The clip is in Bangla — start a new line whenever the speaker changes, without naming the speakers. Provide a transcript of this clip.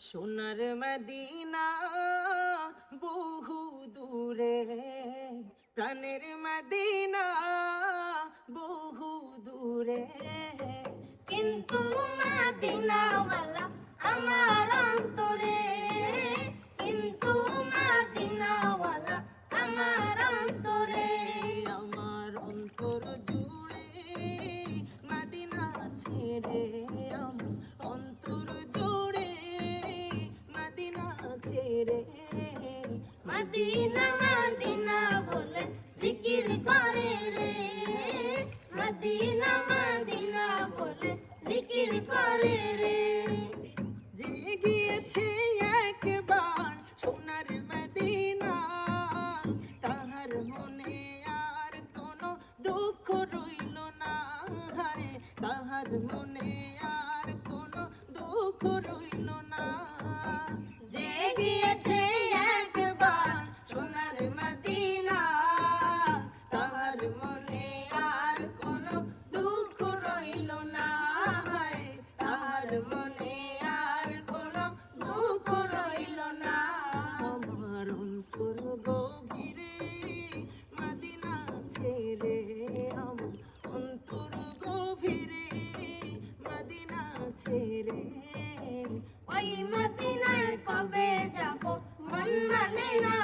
সোনার মদিনা বহু দূরে, প্রাণের মদিনা বহু দূরে,
কিন্তু মদিনাওয়ালা আমার অন্তরে, কিন্তু মদিনাওয়ালা আমার অন্তরে।
আমার অন্তর জুড়ে মদিনা ছেড়ে, আমার অন্তর জুড়ে মদিনা ছেড়ে।
মদিনা মদিনা বলে জিকির করে রে, মদিনা মদিনা বলে জিকির করে রে।
যে গিয়েছে একবার সোনার মদিনা, তাহার মনে আর কোনো দুঃখ রইল না, হায় তাহার মনে আর কোনো দুঃখ রইল না।
যে গিয়েছে একবার সোনার মদিনা, তাহার মনে আর কোনো দুঃখ রইল না, হায় তাহার মনে আর কোনো দুঃখ রইল না।
আমার অন্তর গভীরে মদিনা ছেড়ে, আমার অন্তর গভীরে মদিনা ছেড়ে।
ওই মদিনায় কবে যাব মন মানে না